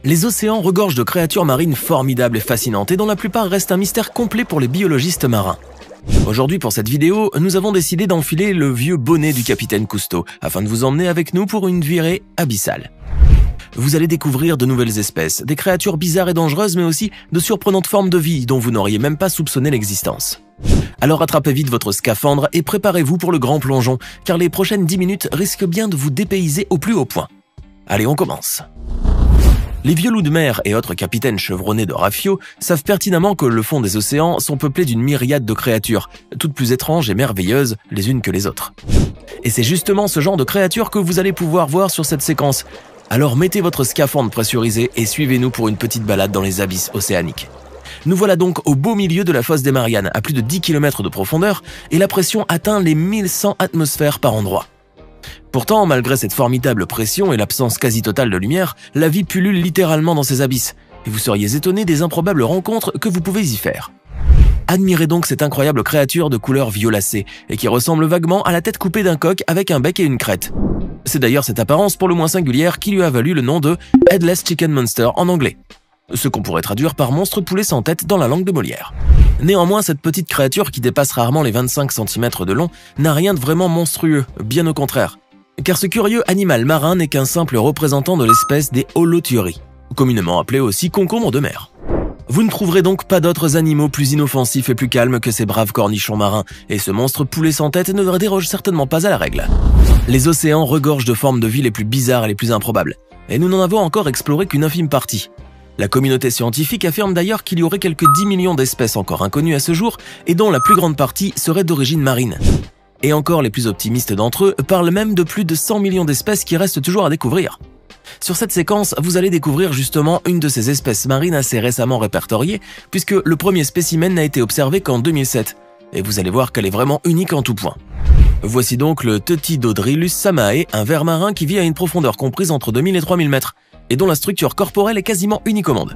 Les océans regorgent de créatures marines formidables et fascinantes et dont la plupart restent un mystère complet pour les biologistes marins. Aujourd'hui pour cette vidéo, nous avons décidé d'enfiler le vieux bonnet du capitaine Cousteau afin de vous emmener avec nous pour une virée abyssale. Vous allez découvrir de nouvelles espèces, des créatures bizarres et dangereuses mais aussi de surprenantes formes de vie dont vous n'auriez même pas soupçonné l'existence. Alors attrapez vite votre scaphandre et préparez-vous pour le grand plongeon car les prochaines 10 minutes risquent bien de vous dépayser au plus haut point. Allez, on commence. Les vieux loups de mer et autres capitaines chevronnés de rafio savent pertinemment que le fond des océans sont peuplés d'une myriade de créatures, toutes plus étranges et merveilleuses les unes que les autres. Et c'est justement ce genre de créatures que vous allez pouvoir voir sur cette séquence. Alors mettez votre scaphandre pressurisé et suivez-nous pour une petite balade dans les abysses océaniques. Nous voilà donc au beau milieu de la fosse des Mariannes, à plus de 10 km de profondeur, et la pression atteint les 1100 atmosphères par endroit. Pourtant, malgré cette formidable pression et l'absence quasi totale de lumière, la vie pullule littéralement dans ces abysses, et vous seriez étonné des improbables rencontres que vous pouvez y faire. Admirez donc cette incroyable créature de couleur violacée, et qui ressemble vaguement à la tête coupée d'un coq avec un bec et une crête. C'est d'ailleurs cette apparence pour le moins singulière qui lui a valu le nom de Headless Chicken Monster en anglais, ce qu'on pourrait traduire par monstre poulet sans tête dans la langue de Molière. Néanmoins, cette petite créature qui dépasse rarement les 25 cm de long n'a rien de vraiment monstrueux, bien au contraire. Car ce curieux animal marin n'est qu'un simple représentant de l'espèce des holothuries, communément appelés aussi concombres de mer. Vous ne trouverez donc pas d'autres animaux plus inoffensifs et plus calmes que ces braves cornichons marins, et ce monstre poulet sans tête ne déroge certainement pas à la règle. Les océans regorgent de formes de vie les plus bizarres et les plus improbables, et nous n'en avons encore exploré qu'une infime partie. La communauté scientifique affirme d'ailleurs qu'il y aurait quelques 10 millions d'espèces encore inconnues à ce jour, et dont la plus grande partie serait d'origine marine. Et encore les plus optimistes d'entre eux parlent même de plus de 100 millions d'espèces qui restent toujours à découvrir. Sur cette séquence, vous allez découvrir justement une de ces espèces marines assez récemment répertoriées, puisque le premier spécimen n'a été observé qu'en 2007, et vous allez voir qu'elle est vraiment unique en tout point. Voici donc le Teutidodrilus samae, un ver marin qui vit à une profondeur comprise entre 2000 et 3000 mètres, et dont la structure corporelle est quasiment unique au monde.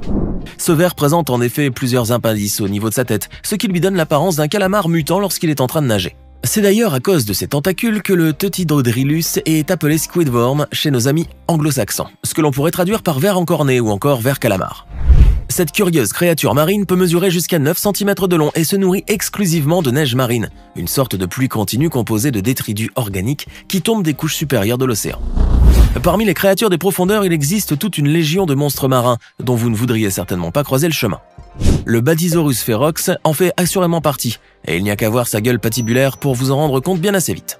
Ce ver présente en effet plusieurs appendices au niveau de sa tête, ce qui lui donne l'apparence d'un calamar mutant lorsqu'il est en train de nager. C'est d'ailleurs à cause de ces tentacules que le Teutidodrilus est appelé squidworm chez nos amis anglo-saxons, ce que l'on pourrait traduire par ver encorné ou encore ver calamar. Cette curieuse créature marine peut mesurer jusqu'à 9 cm de long et se nourrit exclusivement de neige marine, une sorte de pluie continue composée de détritus organiques qui tombent des couches supérieures de l'océan. Parmi les créatures des profondeurs, il existe toute une légion de monstres marins dont vous ne voudriez certainement pas croiser le chemin. Le Badisaurus ferox en fait assurément partie, et il n'y a qu'à voir sa gueule patibulaire pour vous en rendre compte bien assez vite.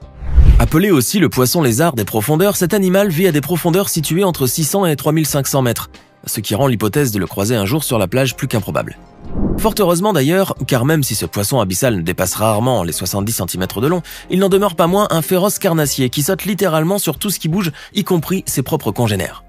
Appelé aussi le poisson lézard des profondeurs, cet animal vit à des profondeurs situées entre 600 et 3500 mètres, ce qui rend l'hypothèse de le croiser un jour sur la plage plus qu'improbable. Fort heureusement d'ailleurs, car même si ce poisson abyssal ne dépasse rarement les 70 cm de long, il n'en demeure pas moins un féroce carnassier qui saute littéralement sur tout ce qui bouge, y compris ses propres congénères.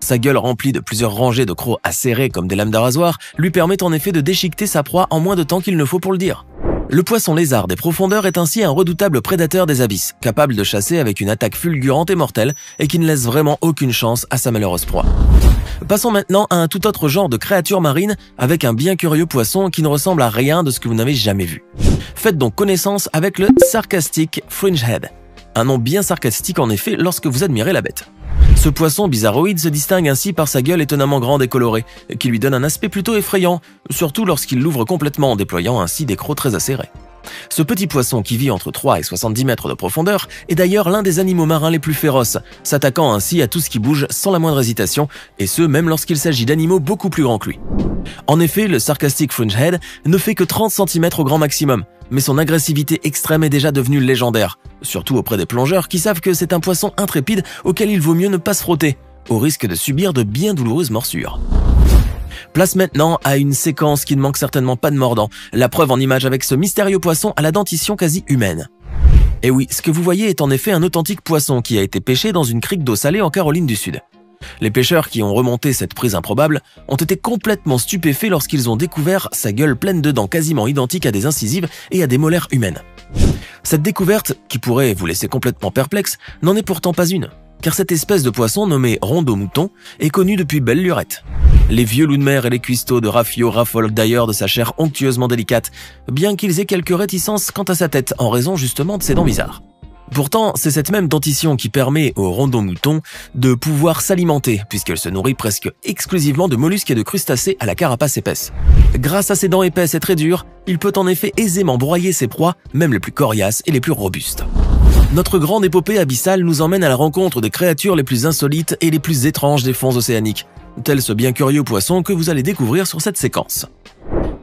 Sa gueule remplie de plusieurs rangées de crocs acérés comme des lames de rasoir lui permet en effet de déchiqueter sa proie en moins de temps qu'il ne faut pour le dire. Le poisson lézard des profondeurs est ainsi un redoutable prédateur des abysses, capable de chasser avec une attaque fulgurante et mortelle et qui ne laisse vraiment aucune chance à sa malheureuse proie. Passons maintenant à un tout autre genre de créature marine avec un bien curieux poisson qui ne ressemble à rien de ce que vous n'avez jamais vu. Faites donc connaissance avec le Sarcastic Fringehead, un nom bien sarcastique en effet lorsque vous admirez la bête. Ce poisson bizarroïde se distingue ainsi par sa gueule étonnamment grande et colorée, qui lui donne un aspect plutôt effrayant, surtout lorsqu'il l'ouvre complètement en déployant ainsi des crocs très acérés. Ce petit poisson qui vit entre 3 et 70 mètres de profondeur est d'ailleurs l'un des animaux marins les plus féroces, s'attaquant ainsi à tout ce qui bouge sans la moindre hésitation, et ce même lorsqu'il s'agit d'animaux beaucoup plus grands que lui. En effet, le Sarcastic Fringehead ne fait que 30 cm au grand maximum, mais son agressivité extrême est déjà devenue légendaire, surtout auprès des plongeurs qui savent que c'est un poisson intrépide auquel il vaut mieux ne pas se frotter, au risque de subir de bien douloureuses morsures. Place maintenant à une séquence qui ne manque certainement pas de mordant, la preuve en image avec ce mystérieux poisson à la dentition quasi humaine. Et oui, ce que vous voyez est en effet un authentique poisson qui a été pêché dans une crique d'eau salée en Caroline du Sud. Les pêcheurs qui ont remonté cette prise improbable ont été complètement stupéfaits lorsqu'ils ont découvert sa gueule pleine de dents quasiment identiques à des incisives et à des molaires humaines. Cette découverte, qui pourrait vous laisser complètement perplexe, n'en est pourtant pas une, car cette espèce de poisson nommé rondeau-mouton est connue depuis belle lurette. Les vieux loups de mer et les cuistots de rafio raffolent d'ailleurs de sa chair onctueusement délicate, bien qu'ils aient quelques réticences quant à sa tête en raison justement de ses dents bizarres. Pourtant, c'est cette même dentition qui permet au rondon-mouton de pouvoir s'alimenter, puisqu'elle se nourrit presque exclusivement de mollusques et de crustacés à la carapace épaisse. Grâce à ses dents épaisses et très dures, il peut en effet aisément broyer ses proies, même les plus coriaces et les plus robustes. Notre grande épopée abyssale nous emmène à la rencontre des créatures les plus insolites et les plus étranges des fonds océaniques, tel ce bien curieux poisson que vous allez découvrir sur cette séquence.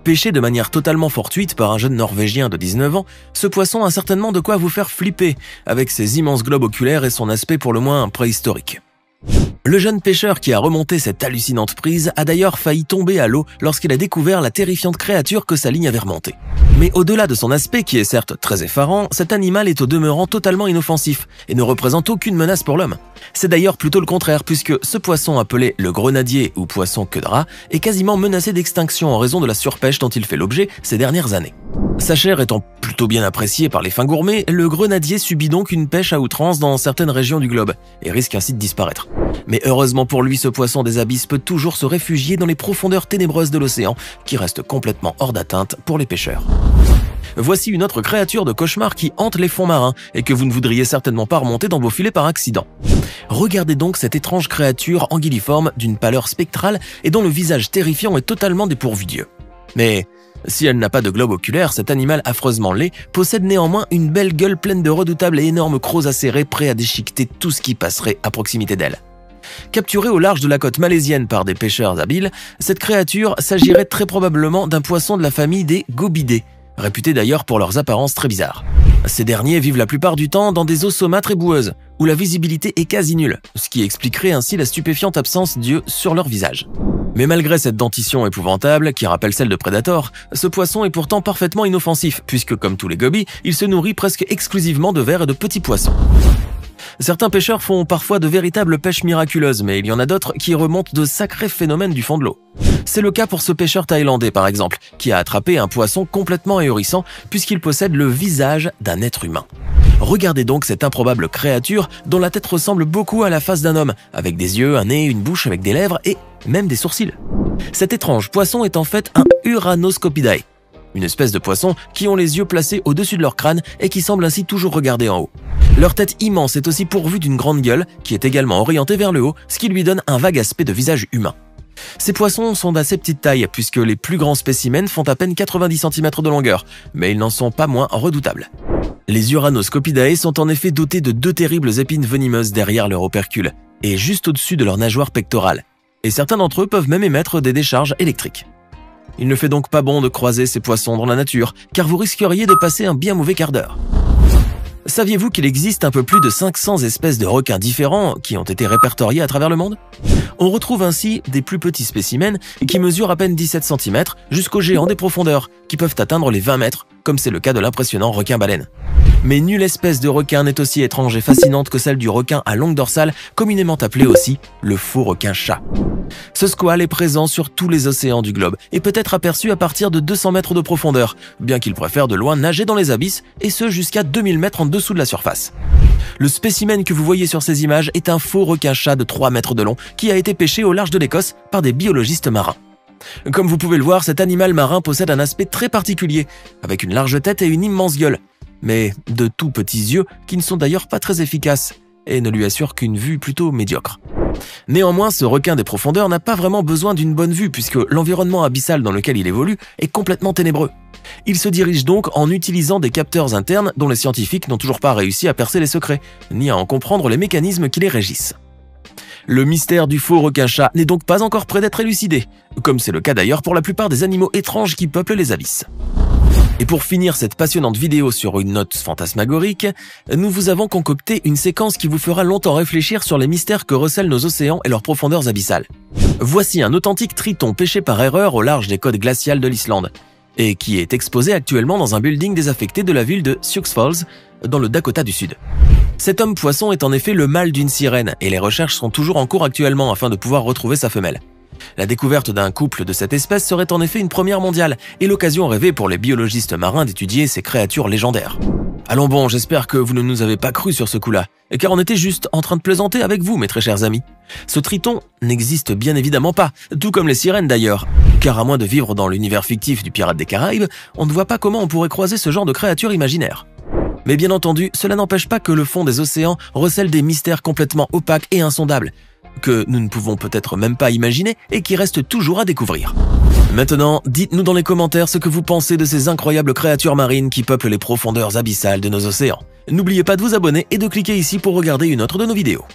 Pêché de manière totalement fortuite par un jeune Norvégien de 19 ans, ce poisson a certainement de quoi vous faire flipper, avec ses immenses globes oculaires et son aspect pour le moins préhistorique. Le jeune pêcheur qui a remonté cette hallucinante prise a d'ailleurs failli tomber à l'eau lorsqu'il a découvert la terrifiante créature que sa ligne avait remontée. Mais au-delà de son aspect qui est certes très effarant, cet animal est au demeurant totalement inoffensif et ne représente aucune menace pour l'homme. C'est d'ailleurs plutôt le contraire puisque ce poisson appelé le grenadier ou poisson queue de rat est quasiment menacé d'extinction en raison de la surpêche dont il fait l'objet ces dernières années. Sa chair étant plutôt bien appréciée par les fins gourmets, le grenadier subit donc une pêche à outrance dans certaines régions du globe et risque ainsi de disparaître. Mais heureusement pour lui, ce poisson des abysses peut toujours se réfugier dans les profondeurs ténébreuses de l'océan, qui restent complètement hors d'atteinte pour les pêcheurs. Voici une autre créature de cauchemar qui hante les fonds marins et que vous ne voudriez certainement pas remonter dans vos filets par accident. Regardez donc cette étrange créature anguilliforme d'une pâleur spectrale et dont le visage terrifiant est totalement dépourvu d'yeux. Mais si elle n'a pas de globe oculaire, cet animal affreusement laid possède néanmoins une belle gueule pleine de redoutables et énormes crocs acérés prêts à déchiqueter tout ce qui passerait à proximité d'elle. Capturée au large de la côte malaisienne par des pêcheurs habiles, cette créature s'agirait très probablement d'un poisson de la famille des gobidés, réputés d'ailleurs pour leurs apparences très bizarres. Ces derniers vivent la plupart du temps dans des eaux saumâtres et boueuses, où la visibilité est quasi nulle, ce qui expliquerait ainsi la stupéfiante absence d'yeux sur leur visage. Mais malgré cette dentition épouvantable, qui rappelle celle de Predator, ce poisson est pourtant parfaitement inoffensif, puisque comme tous les gobies, il se nourrit presque exclusivement de vers et de petits poissons. Certains pêcheurs font parfois de véritables pêches miraculeuses, mais il y en a d'autres qui remontent de sacrés phénomènes du fond de l'eau. C'est le cas pour ce pêcheur thaïlandais par exemple, qui a attrapé un poisson complètement ahurissant puisqu'il possède le visage d'un être humain. Regardez donc cette improbable créature dont la tête ressemble beaucoup à la face d'un homme, avec des yeux, un nez, une bouche avec des lèvres et même des sourcils. Cet étrange poisson est en fait un Uranoscopidae, une espèce de poisson qui ont les yeux placés au-dessus de leur crâne et qui semblent ainsi toujours regarder en haut. Leur tête immense est aussi pourvue d'une grande gueule qui est également orientée vers le haut, ce qui lui donne un vague aspect de visage humain. Ces poissons sont d'assez petite taille puisque les plus grands spécimens font à peine 90 cm de longueur, mais ils n'en sont pas moins redoutables. Les Uranoscopidae sont en effet dotés de deux terribles épines venimeuses derrière leur opercule et juste au-dessus de leur nageoire pectorale, et certains d'entre eux peuvent même émettre des décharges électriques. Il ne fait donc pas bon de croiser ces poissons dans la nature, car vous risqueriez de passer un bien mauvais quart d'heure. Saviez-vous qu'il existe un peu plus de 500 espèces de requins différents qui ont été répertoriés à travers le monde? On retrouve ainsi des plus petits spécimens qui mesurent à peine 17 cm jusqu'aux géants des profondeurs qui peuvent atteindre les 20 mètres, comme c'est le cas de l'impressionnant requin-baleine. Mais nulle espèce de requin n'est aussi étrange et fascinante que celle du requin à longue dorsale, communément appelé aussi le faux requin-chat. Ce squale est présent sur tous les océans du globe et peut être aperçu à partir de 200 mètres de profondeur, bien qu'il préfère de loin nager dans les abysses, et ce jusqu'à 2000 mètres en dessous de la surface. Le spécimen que vous voyez sur ces images est un faux requin-chat de 3 mètres de long qui a été pêché au large de l'Écosse par des biologistes marins. Comme vous pouvez le voir, cet animal marin possède un aspect très particulier, avec une large tête et une immense gueule, mais de tout petits yeux qui ne sont d'ailleurs pas très efficaces et ne lui assurent qu'une vue plutôt médiocre. Néanmoins, ce requin des profondeurs n'a pas vraiment besoin d'une bonne vue puisque l'environnement abyssal dans lequel il évolue est complètement ténébreux. Il se dirige donc en utilisant des capteurs internes dont les scientifiques n'ont toujours pas réussi à percer les secrets, ni à en comprendre les mécanismes qui les régissent. Le mystère du faux requin-chat n'est donc pas encore près d'être élucidé, comme c'est le cas d'ailleurs pour la plupart des animaux étranges qui peuplent les abysses. Et pour finir cette passionnante vidéo sur une note fantasmagorique, nous vous avons concocté une séquence qui vous fera longtemps réfléchir sur les mystères que recèlent nos océans et leurs profondeurs abyssales. Voici un authentique triton pêché par erreur au large des côtes glaciales de l'Islande, et qui est exposé actuellement dans un building désaffecté de la ville de Sioux Falls, dans le Dakota du Sud. Cet homme poisson est en effet le mâle d'une sirène, et les recherches sont toujours en cours actuellement afin de pouvoir retrouver sa femelle. La découverte d'un couple de cette espèce serait en effet une première mondiale et l'occasion rêvée pour les biologistes marins d'étudier ces créatures légendaires. Allons bon, j'espère que vous ne nous avez pas cru sur ce coup-là, car on était juste en train de plaisanter avec vous, mes très chers amis. Ce triton n'existe bien évidemment pas, tout comme les sirènes d'ailleurs, car à moins de vivre dans l'univers fictif du Pirate des Caraïbes, on ne voit pas comment on pourrait croiser ce genre de créature imaginaire. Mais bien entendu, cela n'empêche pas que le fond des océans recèle des mystères complètement opaques et insondables, que nous ne pouvons peut-être même pas imaginer et qui restent toujours à découvrir. Maintenant, dites-nous dans les commentaires ce que vous pensez de ces incroyables créatures marines qui peuplent les profondeurs abyssales de nos océans. N'oubliez pas de vous abonner et de cliquer ici pour regarder une autre de nos vidéos.